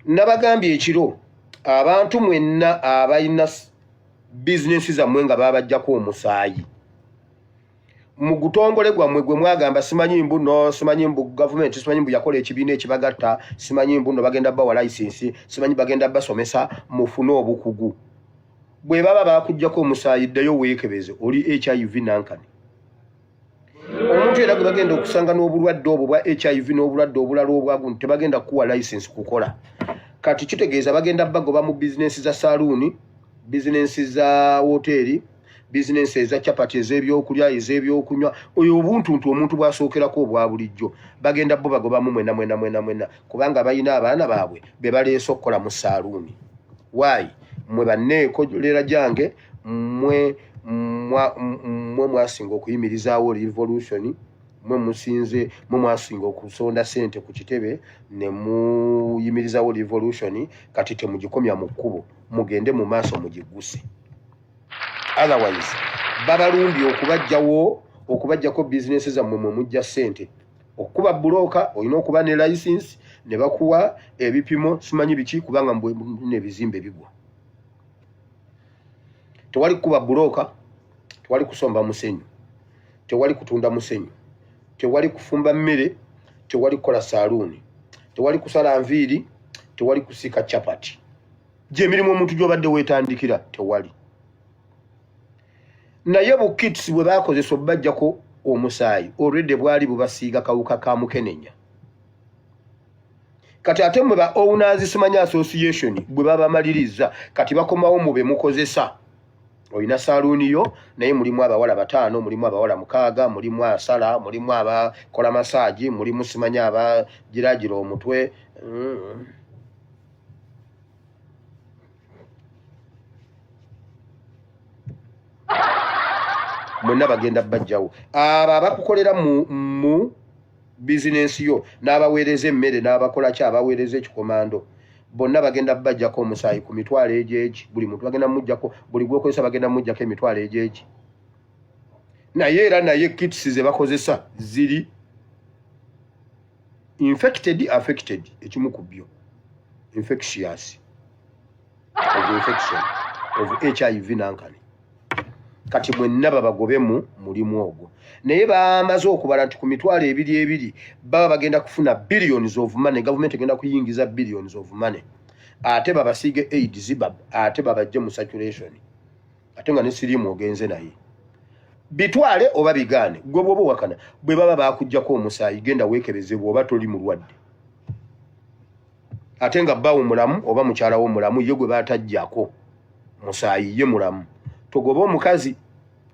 nabagambye ekiro abantu mwenna abalina bizinesi zammwe nga babajjako omusaayi mu gutongole gwammwe gwe mwagamba simanyi mbuno simanyi mbu gavumenti simanyi mbu yakola ekibiina ekibagatta simanyi mbuno bagenda bawa license simanyi bagenda basomesa mufune obukugu bwe baba bakujjako omusaayi ddayo weekebeze oli HIV nankani omuntu era gwe bagenda okusanga n'obulwadde obwo bwa HIV n'obulwadde obulala obwaguno tebagenda kuwa license kukola kati kitegeeza bagenda bagoba mu bizinesi za saluuni bizinesi za hoteri bizinesi eza chapati ez'ebyokulya ez'ebyokunywa oyo obuntuntu omuntu bwasookerako obwa bulijjo bagenda bo bagobamu mwena kubanga balina abaana baabwe be baleese okukola mu saluuni waayi mwe banneekolera gyange mwe mwasinga okuyimirizaawo revolution mwe mwasinga okusonda sente ku kitebe ne muyimirizaawo revolution kati temugikomya mu kkubo mugende mu maaso mugiguse otherwise babalumbye okubajjako bizinesi zammwe mwe mujja sente okuba buloka olina okuba ne license ne bakuwa ebipimo simanyi biki kubanga nebizimbe bigwa tewali kuba buloka tewali kusomba musenyu tewali kutunda musenyu tewali kufumba mmere tewali kukola saluuni tewali kusala nviiri tewali kusika chapati gye emirimu omuntu gy'obadde weetandikira tewali naye bukitsi bwe bakozesa obajjako omusaayi already bwali bubasiiga kawuka ka mukenenya kati ate mwe ba owners simanyi association bwe babamaliriza kati bakomawo mu be mukozesa oyina saluuni yo naye mulimu abawala 5 mulimu abawala 6 mulimu asala mulimu abakola masaji mulimu simanyi abagiragira omutwe mwenna bagenda bajjawo abo abakukolera mu bizinesi yo n'abaweereza emmere n'abakola ki abaweereza ekikomando bonna bagenda bajjako omusaayi ku mitwalo egyegi buli muntu bagenda mujjako buli gwekozesa bagenda mujjako emitwalo egyegi naye era naye kits ze bakozesa ziri affected ekimu ku byo infectious of HIV nankani kati mwenna babagobe mu mulimu ogwo naye bamaze okubala nti ku mitwalo ebiri baba bagenda kufuna billions of money government egenda kuyingiza billions of money ate babasiige AIDS ate babajje mu saturation ate nga ne sirimu ogenze naye bitwale oba bigane gwe bwoba wakana bwe baba bakujjako omusaayi genda weekebezebwa oba toli mulwadde ate nga bawo mulamu oba mukyala wo mulamu ye gwe batajjako musaayi ye mulamu togoba omukazi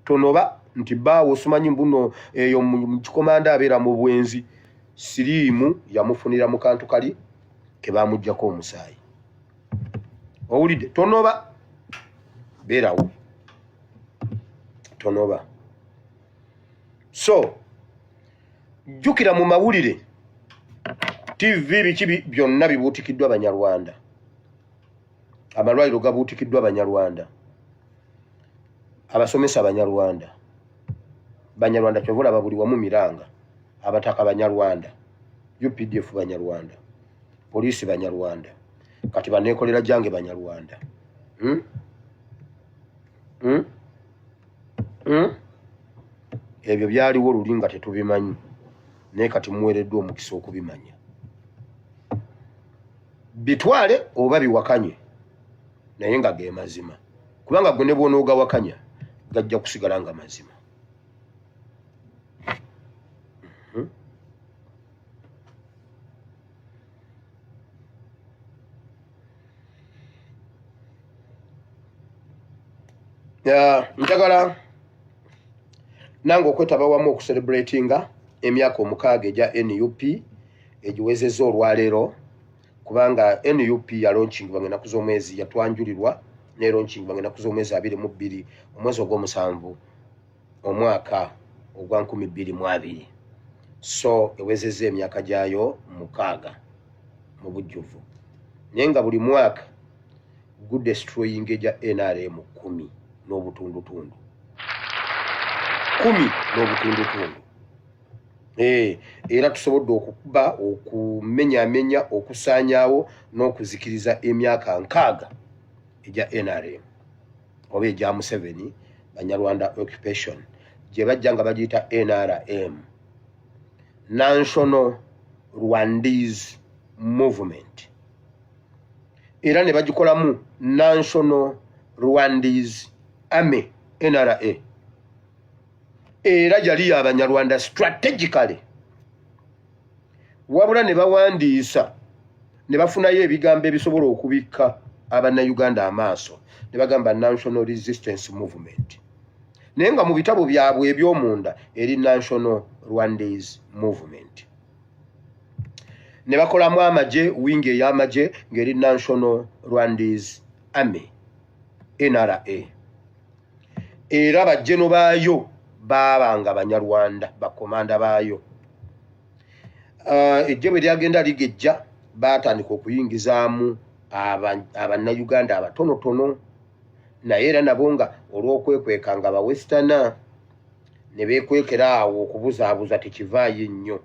tonoba nti bawo simanyi mbuno eyo mu kikomanda abeera mu bwenzi sirimu yamufunira mu kantu kali ke bamujjako omusaayi owulidde tonoba beerawo tonoba so jjukira mu mawulire TV biki byonna bibuutikiddwa Abanyarwanda amalwaliro gabuutikiddwa Abanyarwanda abasomesa Abanyarwanda kyovola babuli wamu Miranga abataka Banyarwanda UPDF Banyarwanda polisi Banyarwanda kati baneekolera gyange Banyarwanda ebyo byaliwo luli nga tetubimanyi naye kati muweereddwa omukisa okubimanya bitwale oba biwakanye naye nga ge mazima kubanga gwe ne bw'onoogawakanya gajja kusigala nga mazima njagala nange okwetaba wamu okucelebratinga emyaka 6 egya NUP egiwezezza olwaleero kubanga NUP ya launching bange naku z'omwezi yatwanjulirwa ne launching bange naku z'omwezi 22 omwezi ogw'omusanvu omwaka ogwa 2022 so ewezezza emyaka gyayo 6 mu bujjuvu naye nga buli mwaka good destroying egya NRM 10 n'obutundutundu 10 n'obutundutundu Era tusobodde okukuba okumenyamenya okusaanyaawo n'okuzikiriza emyaka 6 egya NRM oba egya Museveni Banyarwanda Occupation gye bajja nga bagiyita NRM, National Rwandese Movement, era ne bagikolamu National Rwandese Army NRA, era yali Abanyarwanda strategically, wabula ne bawandiisa ne bafunayo ebigambo ebisobola okubikka Abannayuganda amaaso ne bagamba National Resistance Movement, naye nga mu bitabo byabwe eby'omunda eri National Rwandese Movement. Ne bakolamu amagye, wingi ey'amagye ng'eri National Rwandese Army NRA, era bajjeno baayo baabanga Banyarwanda, bakomanda baayo. Ejje bwe lyagenda ligejja baatandika okuyingizaamu Abannayuganda abatonotono, naye era nabo nga olw'okwekweka nga bawestana ne beekwekera awo okubuzaabuza tekivaayo ennyo.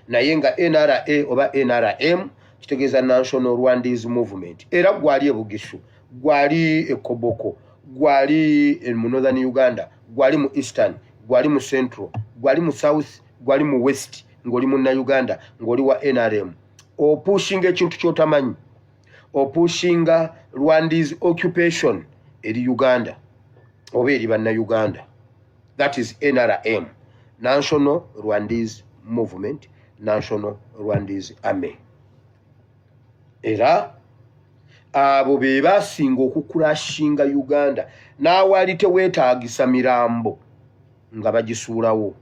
Naye nga NRA oba NRM kitegeeza National Rwandese Movement, era gwali e Bugisu, gwali e Koboko, gwali mu Northern Uganda, gwali mu Eastern, gwali mu Central, gwali mu South, gwali mu West, ng'oli Munnayuganda, ng'oli wa NRM. Opushinga ekintu ky'otamanyi, opushinga Rwandese Occupation eri Uganda oba eri Bannayuganda. That is NRM, National Rwandese Movement, National Rwandese Army. Era abo be basinga okukurashinga Uganda n'awali teweetaagisa mirambo nga bagisuulawo,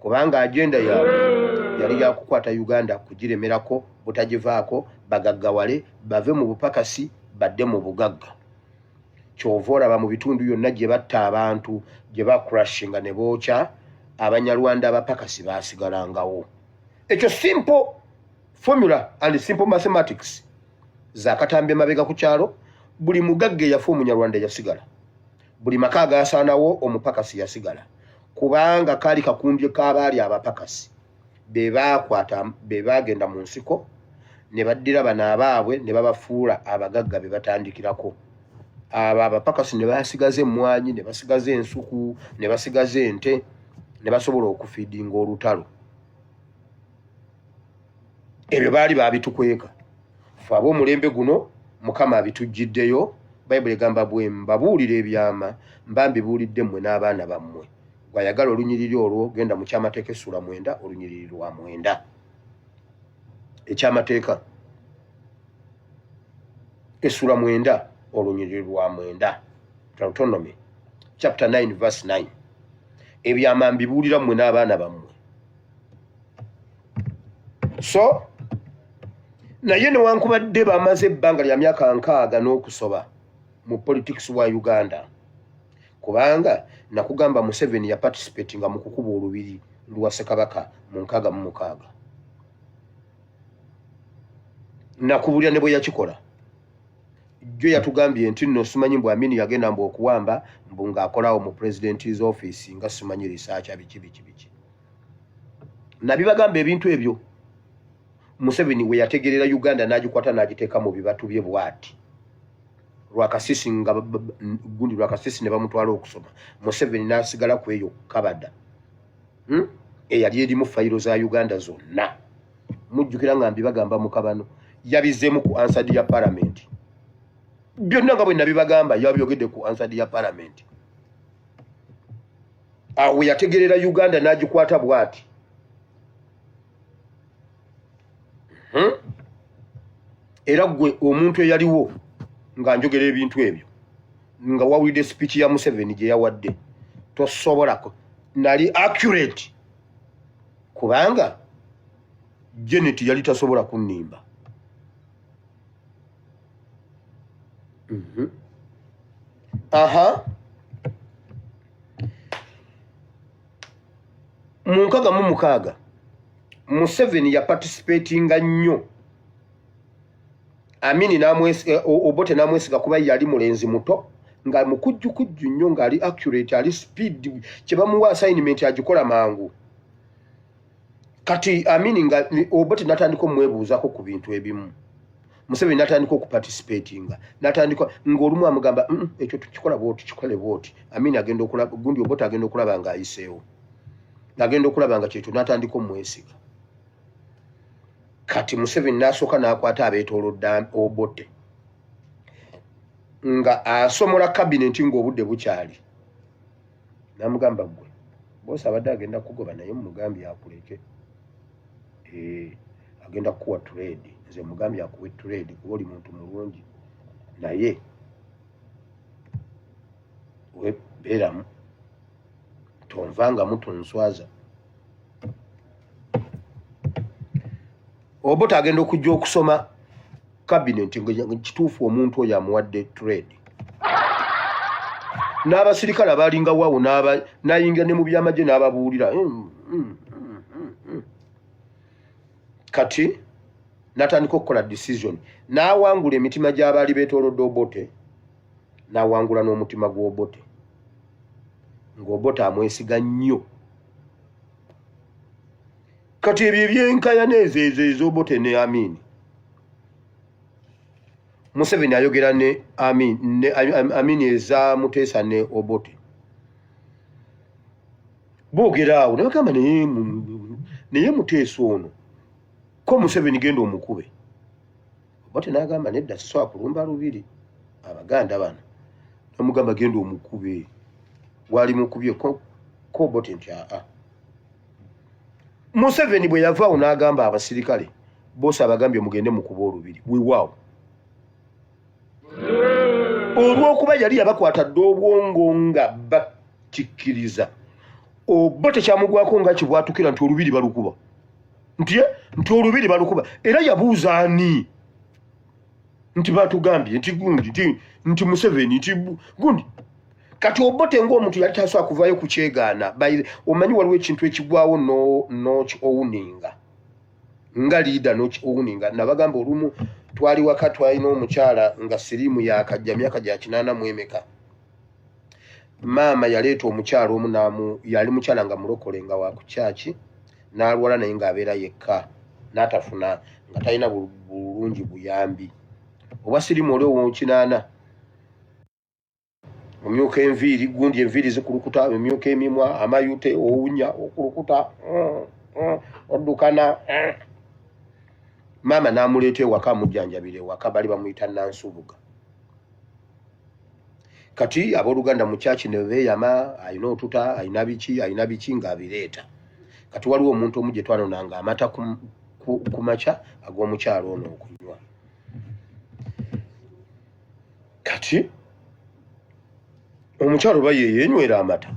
kubanga agenda yali ya kukwata Uganda kugiremerako butagivaako bagaggawale bave mu bupakasi badde mu bugagga. Kyova olaba mu bitundu byonna gye batta abantu gye bakurashinga ne bookya, Abanyarwanda abapakasi baasigalangawo. Ekyo simple formula and simple mathematics za Katambi mabega ku kyalo, buli mugagge yafa Omunyarwanda yasigala, buli maka agaasaanawo omupakasi yasigala, kubanga kaali kakumbye k'abaali abapakasi be baakwata be baagenda mu nsiko ne baddira bano abaabwe ne babafuula abagagga be batandikirako. Abo abapakasi ne basigaza emmwanyi, ne basigaza ensuku, ne basigaza ente, ne basobola okufiidinga olutalo. Ebyo baali baabitukweka. Ffe ab'omulembe guno Mukama abitujjiddeyo. Bayibuli egamba bwe mbabuulira ebyama mba mbibuulidde mmwe n'abaana bammwe. Gwayagala olunyiriri olwo genda mu kyamateeka essula 9 olunyiriri lwa 9. Ekyamateeka essula 9 olunyiriri lwa 9. Deuteronomy chapter 9 verse 9. Ebyama mbibuulira mmwe n'abaana bammwe. So naye newankubadde bamaze ebbanga lya myaka 6 n'okusoba mu politics wa Uganda, kubanga nakugamba Museveni ya participatinga mu kukuba olubiri lwa Ssekabaka mu 66. Nakubulya ne bwe yakikola jjo yatugambye nti nno simanyi mbu Amini yagenda mbu okuwamba mbu ng'akolawo mu president's office nga simanyi research biki. Nabibagamba ebintu ebyo Museveni we yategerera Uganda n'agikwata n'agiteeka mu bibatu bye bwati. Lwakasisi nga gundi Lwakasisi ne bamutwala okusoma. Museveni n'asigala ku eyo kabada. Eyali erimu fayiro za Uganda zonna. Mujjukira nga mbibagamba mu kabano. Yabizeemu ku ansadi ya parliament. Byonna nga bwe nabibagamba yabyogedde ku ansadi ya parliament. Awo yategerera Uganda n'agikwata bwati. Era gwe omuntu eyaliwo nga njogera ebintu ebyo nga wawulidde speech ya Museveni gye yawadde tosobolako nali accurate kubanga Janet yali tasobola kunnimba. Mu 66 Museveni ya participatinga nnyo. Amini namwesiga Obote namwesiga kuba yali mulenzi muto nga mukujjukujju nnyo nga ali accurate ali speed kye bamuwa assignment agikola mangu. kati Amini nga Obote natandika omwebuuzako ku bintu ebimu. Museveni natandika okuparticipatinga natandika ng'olumu amugamba ekyo tukikola bwoti kikole bwoti. Amini agenda okulaba gundi Obote agenda okulaba nga ayiseewo agenda okulaba nga kyekyo natandika omwesiga. Kati Museveni nasooka n'akwata abeetoolodde Obote nga asomola kabineti ng'obudde bukyali namugamba gwe bosi abadde agenda kugoba naye mugambye akuleke agenda kuwa trade nze mugambye akuwe trade kuba oli muntu mulungi naye we beeramu tonvangamu tonswaza. Obote agenda okujja okusoma kabineti kituufu omuntu oyo amuwadde trade. N'abasirikale abalinga waawo n'ayingira ne mu byamagye n'ababuulira kati natandika okukola decision n'awangula emitima gy'abaali beetoolodde Obote n'awangula n'omutima gw'Obote ng'Obote amwesiga nnyo. Kati ebyo ebyenkayana ezo Obote ne Amini Museveni ayogera ne Amini eza Muteesa ne Obote boogera awo nebagamba naye Muteesa ono ko Museveni genda omukube. Obote n'agamba nedda sisobola kulumba lubiri Abaganda bano namugamba genda omukube wali mukubye ko Obote nti Museveni bwe yavaawo n'agamba abasirikale bose abagambye mugende mukuba olubiri weewaawo olw'okuba yali yabakwata dde obwongo nga bakikkiriza. Obote kyamugwako nga kibwatukira nti olubiri balukuba nti olubiri balukuba era yabuuza ani nti batugambye nti gundi nti Museveni nti gundi. Kati Obote ng'omuntu yali tasobola kuvaayo ku kyegaana omanyi waliwo ekintu ekigwawo owuninga nga liida owuninga. Nabagamba olumu twali waka twalina omukyala nga siriimu yakajja myaka gya 80 maama yaleeta omukyala omu yali mukyala nga mulokole nga wa ku kyaki n'alwala naye ng'abeera yekka n'atafuna nga talina bulungi buyambi obwa siriimu oli ow'okinana omyuka enviiri gundi enviiri zikulukuta emyuka emimwa amayute owunya okulukuta oddukana maama n'amuleeta ewaka amujjanjabire ewaka bali bamuyita Nansubuga. Kati abooluganda mu kyaki ne beeyama ayina otuta ayina biki ng'abireeta. Kati waliwo omuntu omu gye twanonanga amata ku makya ag'omukyalo ono okunywa. Kati omukyalo oba ye yeenywera amata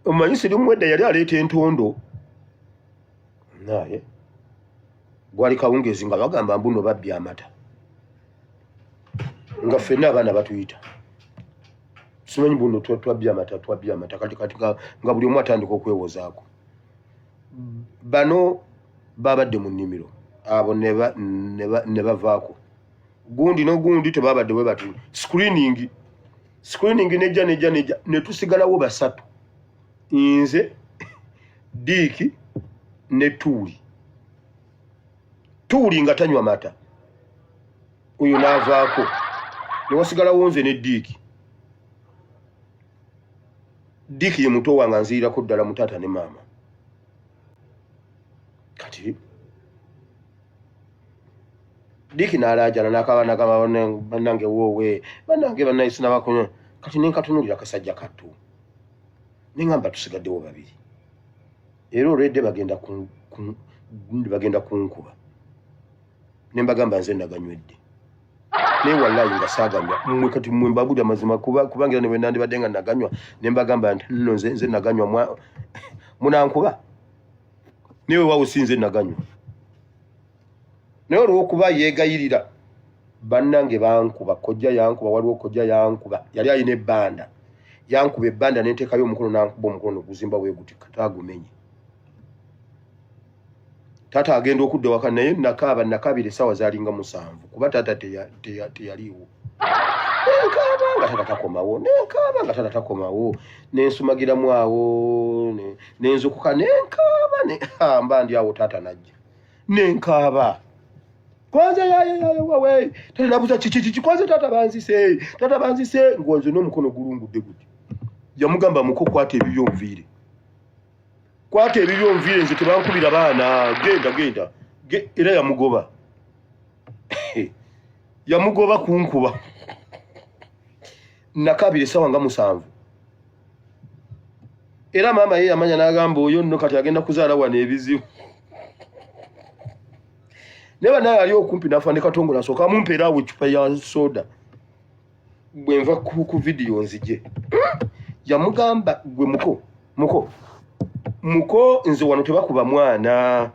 omanyi siriimu edda yali aleeta entondo naye gwali kawungezi nga bagamba mbuno babbye amata nga ffenna abaana batuyita simanyi mbuno twabbye amata kati nga buli omu atandika okwewozaako. Bano babadde mu nnimiro abo ne bavaako gundi n'ogundi tebabadde bwe bati screening nejja ne tusigalawo basatu nze Diiki ne Tuuli nga tanywa mata oyo n'avaako ne wasigalawo nze ne Diiki ye muto wange nziirako ddala mu taata ne maama. Kati Diiki n'alaajana n'akabaana bannange woowe bannange bannayisi n'abakunywa. Kati nenkatunuulira akasajja kattu neŋŋamba tusigaddewo babiri era olwedde bagenda kunkuba ne mbagamba nze naganywedde naye wallahi nga saaganywa mmwe kati mmwe mbabuulira mazima kubangira ne bwe nandibadde nga naganywa ne mbagamba nti nno nze naganywa munankuba naye weewaawo si nze naganywa. Naye olw'okuba yeegayirira bannange bankuba kojja yankuba waliwo kojja yankuba yali alina ebbanda yankuba ebbanda nenteekayo omukono nankuba omukono neguzimba bwe guti kataagumenye. Taata agenda okudda waka naye nakaabira essaawa zaalinga 7 kuba taata teyaliiwo. nga tatakomawo nenkaaba nga tatakomawo nensumagiramu awo nenzukuka nenkaaba mba ndi awo taata najja nenkaaba kwanza yawe talinabuza kiki kwanza taata banzise ngonze n'omukono gulungudde gutya yamugamba muko kwata ebibyonviire nze tebankubira baana genda era yamugoba kunkuba nakabire sawa nga 7 era mama ye yamanya n'agamba oyo nno kati agenda kuzaala wana ebizibu neba naye ali okumpi nafande katongola asooka amumpeera awo ecupa ya soda bwenva ku vidiyo nzije yamugamba gwe muko nze wano tebakuba mwana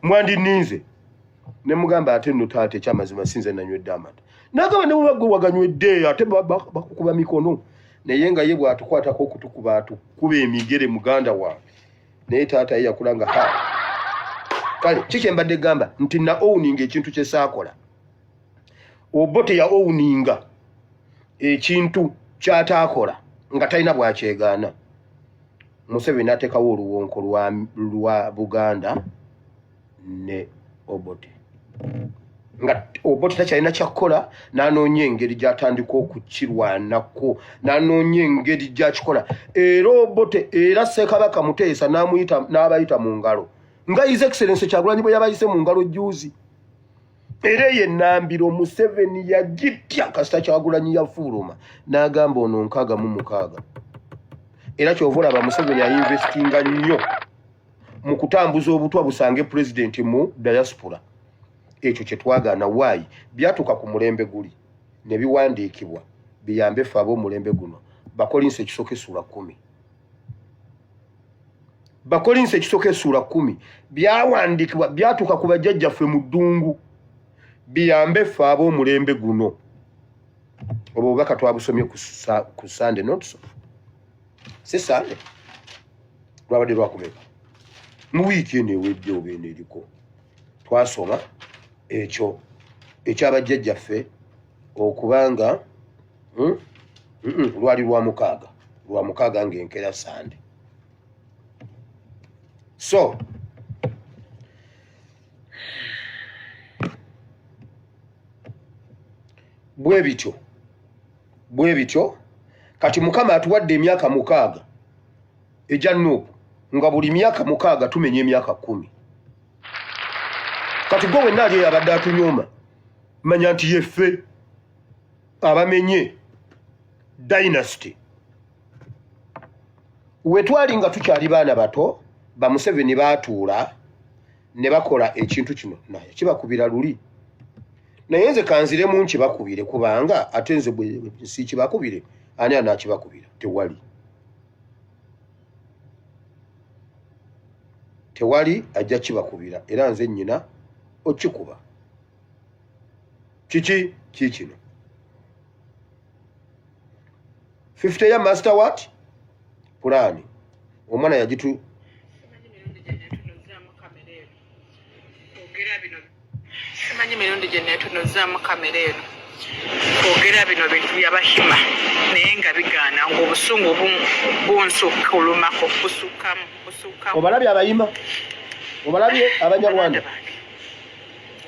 mwandininze nemugamba ate nno taate ekyamazima sinze nanywedde amata nagamba ne bwe waganywedde ate bakukuba mikono naye nga ye bwatukwatako okutukuba atukuba emigere muganda wange naye taata ye yakulanga kale kiki mbadde gamba nti na owuninga ekintu kye saakola Obote ya owuninga ekintu kyataakola nga talina bwakyegaana Museveni atekawo oluwonko lwa Buganda ne Obote nga Obote takyalina kyakola n'anoonya engeri gy'atandika okukirwanako n'anoonya engeri gy'akikola era Obote era Ssekabaka Muteesa n'abayita mu ngalo nga His Excellency Kyagulanyi bwe yabayise mu ngalo juuzi era ye Nambiro Museveni yagitya kasita Kyagulanyi yafuluma n'agamba ono 66 era kyovula ba Museveni ya investinga nnyo mu kutambuza obutwa busange president mu diaspora ekyo kye twagaana waayi byatuka ku mulembe guli ne biwandiikibwa biyambe fabo mulembe guno bakolinse kisoke sura 10 bakolinse kisoke sura 10 byawandikibwa byatuka ku bajjajjaffe mu ddungu biyambe fabo mulembe guno obo baka twabusomye ku Sunday notes c'est ça lwabadde lwakubeka mu wiiki eno ewedde obeene eriko twasoma ekyo ekyabajjajjaffe okubanga lwali lwa mukaaga ng'enkera Sunday so bwe bityo kati Mukama atuwadde emyaka 6 ejja Nuupu nga buli myaka 6 tumenya emyaka 10 kati gwe wenna ali abadde atunyooma manya nti yeffe abamenye dynasty wetwali nga tukyali baana bato ba Museveni baatuula ne bakola ekintu kino naye kibakubira luli naye nze kanziremu nkibakubire kubanga ate nze bwe si kibakubire ani anakibakubira tewali ajja kibakubira era nze nnyina okikuba kiki kikino 50 ya master what plan omwana yajitu simanyi mirundi gye neetunuzzaamu kamera eno kwogera bino bintu byabahima naye nga bigaana ng'obusungu bunsukulumako busukkamu obalabye abayima obalabye abanyarwanda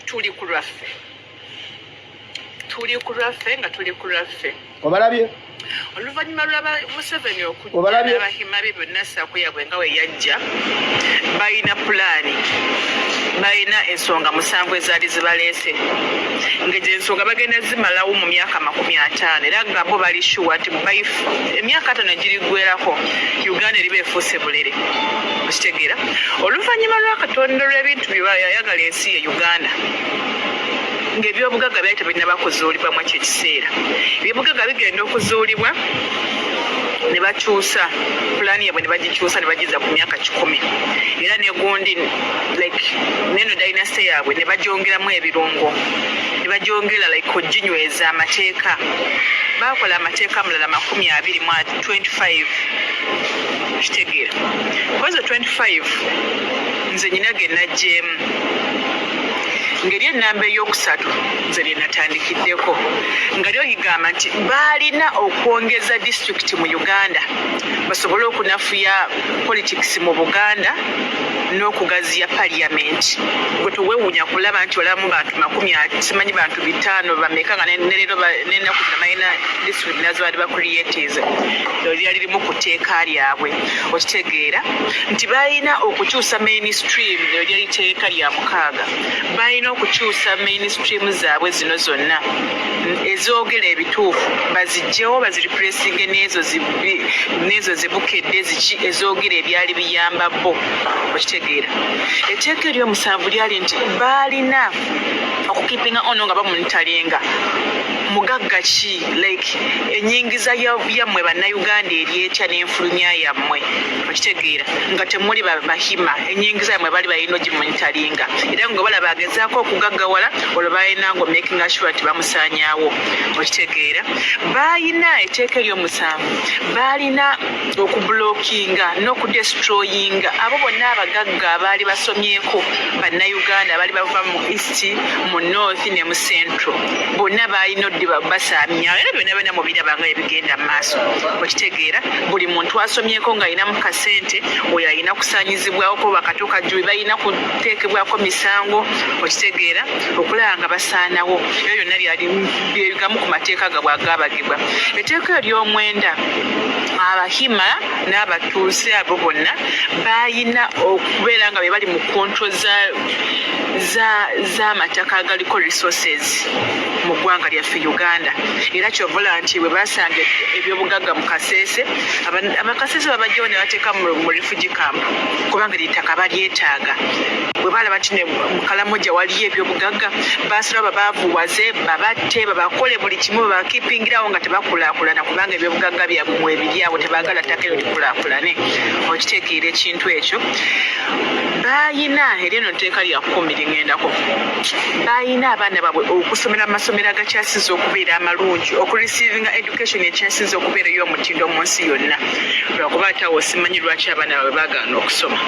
tuli ku lwaffe nga tuli ku lwaffe obalabye oluvannyuma lwa Museveni okujja n'abahima be byonna saakuyabwe nga we yajja balina pulaani balina ensonga 7 ezaali zibaleese ng'egyo ensonga bagenda zimalawo mu myaka 50 era nga bo bali shuwa nti emyaka 5 egiriggwerako Uganda eriba efuuse bulere okitegeera oluvannyuma lwa Katonda olw'ebintu bye yayagala ensi ye Uganda ng'ebyobugagga byali tebirina bakuzuulibwa mu ekyo ekiseera ebyobugagga bigenda okuzuulibwa ne bakyusa pulaani yabwe ne bagikyusa ne bagiza ku myaka 10 era negundi like neno dynasty yaabwe ne bagyongeramu ebirungo ne bagyongera like oginyweza amateeka bakola amateeka amulala 25 kitegeera kwanza 25 nze nyina ge najjeemu ngeri ennamba eyokusatu nze lye natandikiddeko nga lyo ligamba nti baalina okwongeza disitulikiti mu Uganda basobole okunafuya politics mu Buganda n'okugaziya parliament gwe towewuunya kulaba nti olamu bantu 10 simanyi bantu 5 bameka nga nerero nenaku zamayina district nazo bali bakuliyeteeza lyali lirimu ku teeka lyabwe okitegeera nti balina okukyusa mainstream lyali teeka lya 6 balina okukyusa mainstream zaabwe zino zonna ezoogera ebituufu bazijjewo baziriplacinge n'ezo zibukedde ziki ezoogera ebyali biyamba bo okitegeera etteeka ery'omusanvu lyali nti baalina okukipinga ono nga bamunitalenga mugagga ki like enyingiza yammwe bannayuganda eryetya n'enfulumya yammwe okitegeera nga temuli bahima enyingiza yammwe bali balina ogimonitalinga era nga balaba agezaako okugaggawala olwo balina ngo making sure nti bamusaanyaawo okitegeera balina etteeka ery'omusanvu balina okubulookinga n'okudestroyinga abo bonna abagagga abaali basomyeko bannayuganda abaali bava mu east mu north ne mu central bonna balina basaamya era byonna mu birabanga ebigenda mu maaso okitegeera buli muntu asomyeko nga alina mu kasente oyo alina kusaanyizibwako bakatuuka jjubi balina kuteekebwako misango okitegeera okulaba nga basaanawo ebyo byonna byegamu ku mateeka gabwe agaabagibwa etteeka ery'omwenda abahima n'abatuuze abo bonna balina okubeera nga be bali mu kontro z'amataka agaliko resources mu ggwanga lyaffe Uganda era kyovola nti bwe basanga ebyobugagga mu Kasese abakasese babajjawo ne bateeka mu refugee camp kubanga ly'ettaka balyetaaga bwe balaba nti ne Kalamoja waliyo ebyobugagga basala babaavuwaze babatte babakole buli kimu babakipingirawo nga tebakulaakulana kubanga ebyobugagga byabwe mwebiryawo tebaagala ttaka eryo likulaakulane okitegeera ekintu ekyo bayina era eno tteeka lya 10 liŋŋendako bayina abaana baabwe okusomera mu masomero agakyasiza okubeera amalungi okureceiving education ekyasiza okubeera ey'omutindo mu nsi yonna lwakuba atawo simanyi lwaki abaana baabwe baagaana okusoma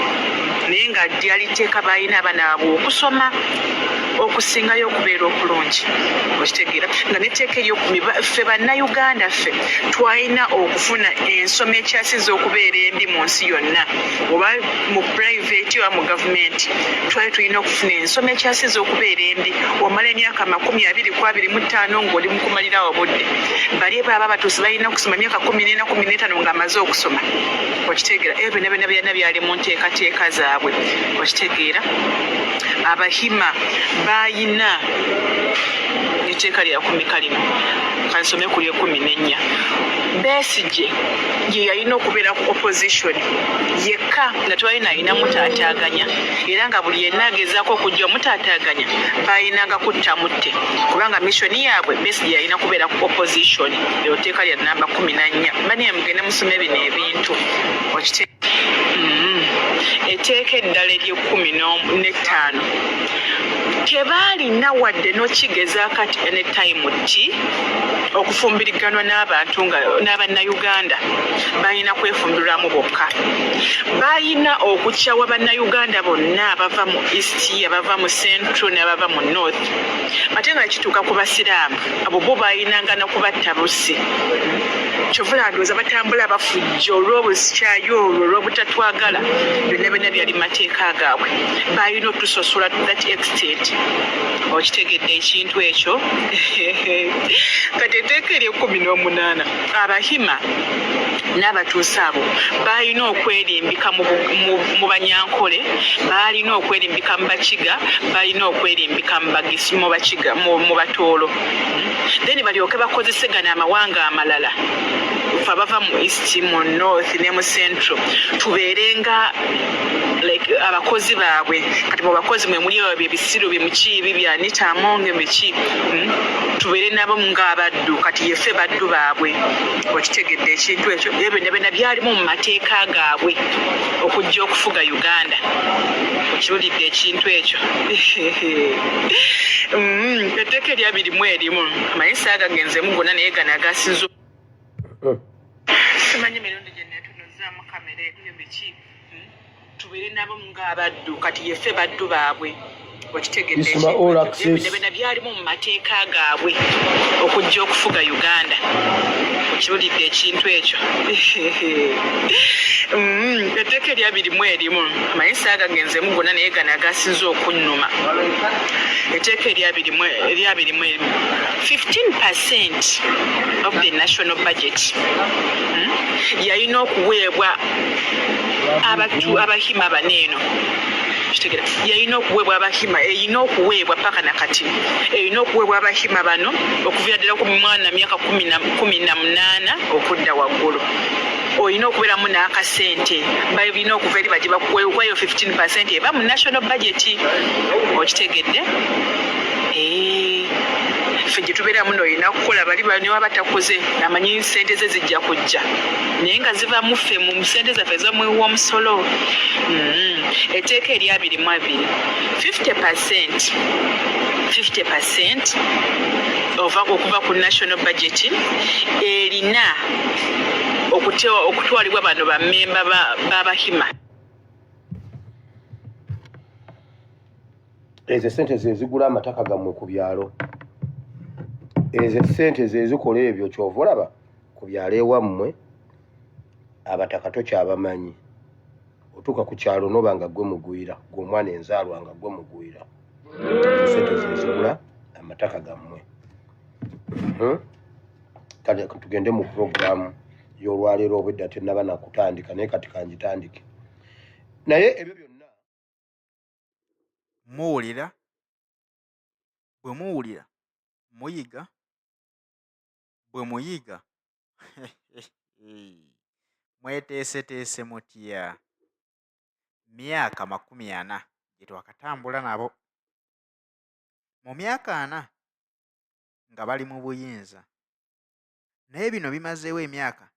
naye nga lyali tteeka bayina abaana baabwe okusoma okusingayo okubeera okulungi okitegeera nga netteeka eryokumi ffe bannayuganda ffe twalina okufuna ensoma ekyasiza okubeera embi mu nsi yonna oba mu private oba mu gavumenti twali tulina okufuna ensoma ekyasiza okubeera embi wamala emyaka 20-25 ng'oli mu kumalirawo obudde bali baaba batuusi balina okusoma myaka 14-15 ng'amaze okusoma okitegeera ebyo byonna byali mu nteekateeka zaabwe okitegeera abahima bayina etteeka lya 10 lino kansome ku lye14 Besigye ye yalina okubeera ku opposition yekka nga twalina alina mutaataaganya era nga buli yenna agezaako okujja omutaataaganya bayinanga kutta mutte kubanga missoni yaabwe Besigye yalina kubeera ku opposition eryo tteeka lya namba 14 baniye mugende musome bino ebintu okite etteeka eddala ery'15 tebaalina wadde n'okigezaako ati anytime ti okufumbiriganwa n'abantu nga n'abannayuganda balina kwefumbirwamu bokka balina okukyawa bannayuganda bonna abava mu east abava mu central n'abava mu north ate nga kituuka ku basiraamu abo bo balinanga n'okubatta busi kyovula ndowooza batambula bafujja olw'obusikyayo olw'obutatwagala byonna byonna byali mateeka gaabwe balina otusosola to that extent okitegedde ekintu ekyo kati etteeka ery'18 abahima n'abatuuze abo balina okwerimbika mu banyankole balina okwerimbika mu bakiga balina okwerimbika mu bagisi mu bakiga mu batoolo then balyoke bakozesegana amawanga amalala fe abava mu east mu north ne mu central tubeerenga like abakozi baabwe kati mu bakozi mwe muli ebyo ebisiro bye mukiibi byanitamonge biki tubeere nabo ng'abaddu kati yeffe baddu baabwe okitegedde ekintu ekyo ebyo byonna byalimu mu mateeka gaabwe okujja okufuga Uganda okiwulidde ekintu ekyo etteeka erya 21 amayinsa agagenzemu gonna naye gano agasinza simanyi emirundi gye neetunuzaamu kamera ebyo biki tubeere nabo ng'abaddu kati yeffe baddu baabwe It's my all access. Ebyo byalimu mu mateeka gaabwe okujja okufuga Uganda. Okiwulidde ekintu ekyo. Etteeka eryabirimu erimu amanyi saagagenzeemu gonna naye gano agasinze okunnuma. Etteeka eryabirimu erimu 15% of the national budget yalina okuweebwa abahima baneeno. Yalina okuweebwa abahima, erina okuweebwa paka nakati, erina okuweebwa abahima bano okuviira ddala ku mwana myaka 18 okudda waggulu. Olina okubeeramu n'akasente balina okuva eri baje bakuweeyo 15% eba mu national budget. Okitegedde? Ffe gye tubeera muno olina kukola bali ne waba takoze amanyi ssente ze zijja kujja naye nga ziva mu ffe mu ssente zaffe z'omuwa omusolo. Etteeka eryabirimu 50% okuva ku national budget erina okutwalibwa bano bammemba b'abahima. Ezo sente ze zigula amataka gammwe ku byalo. Ezo sente ze zikola ebyo kyova olaba ku byalo ewammwe abataka tokyabamanyi. Otuuka ku kyalo noba nga gwe mugwira, gwe omwana enzaalwa nga gwe mugwira. Sente ze zigula amataka gammwe. Kale tugende mu programu y'olwaleero obwedda tennaba nakutandika naye kati kanjitandike. Naye ebyo byonna muwulira, bwe muwulira muyiga, bwe muyiga mweteeseteese mutya. Myaka 40 gye twakatambula nabo. Mu myaka 4 nga bali mu buyinza, naye bino bimazeewo emyaka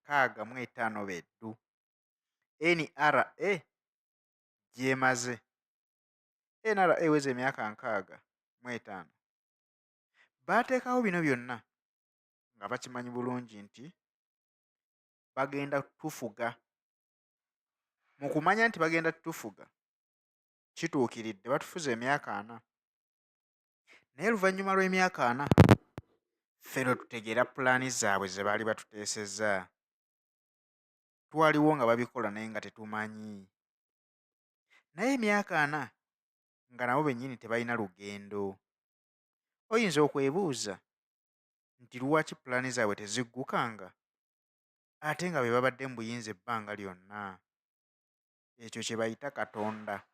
65 beddu. NRA gyemaze. NRA eweze emyaka 65. Baateekawo bino byonna nga bakimanyi bulungi nti bagenda tufuga. Mu kumanya nti bagenda tufuga kituukiridde batufuza emyaka 4. Naye oluvannyuma lw'emyaka 4 ffe lwe tutegeera pulaani zaabwe ze baali batuteesezza. Twaliwo nga babikola naye nga tetumanyi. Naye emyaka 4 nga nabo bennyini tebalina lugendo. Oyinza okwebuuza nti lwaki pulaani zaabwe teziggukanga ate nga be babadde mu buyinza ebbanga lyonna. Ekyo kye bayita Katonda.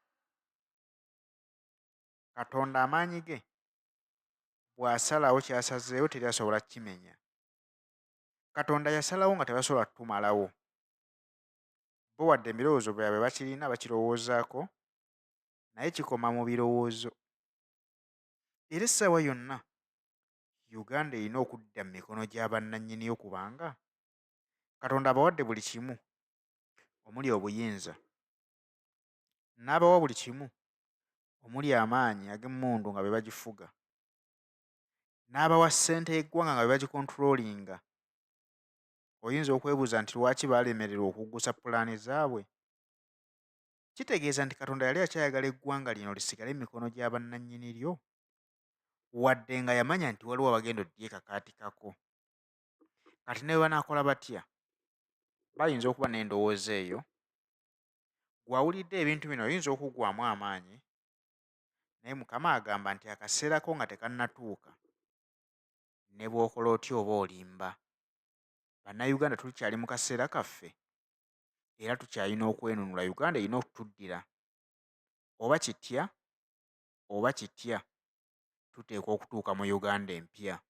Katonda amaanyi ge bw'asalawo kyasazeewo teri asobola kukimenya. Katonda yasalawo nga tebasobola tumalawo. Bo wadde ebirowoozo byabwe bakirina bakirowoozaako naye kikoma mu birowoozo. Era essaawa yonna Uganda erina okudda mu mikono gya bannannyiniyo kubanga Katonda abawadde buli kimu omuli obuyinza, n'abawa buli kimu omuli amaanyi ag'emmundu nga be bagifuga, n'abawa ssente y'eggwanga nga be bagikontrollinga. Oyinza okwebuuza nti lwaki baalemererwa okuggusa pulaani zaabwe? Kitegeeza nti Katonda yali akyayagala eggwanga lino lisigale mu mikono gya bannannyiniryo wadde nga yamanya nti waliwo abagenda odyekakaatikako. Kati ne bwe banaakola batya? Bayinza okuba n'endowooza eyo. Gw'awulidde ebintu bino oyinza okuggwamu amaanyi, naye Mukama agamba nti akaseera ko nga tekannatuuka. Ne bw'okola otya oba olimba. Bannayuganda tukyali mu kaseera kaffe era tukyalina okwenunula. Uganda erina okutuddira. Oba kitya oba kitya tuteekwa okutuuka mu Uganda empya.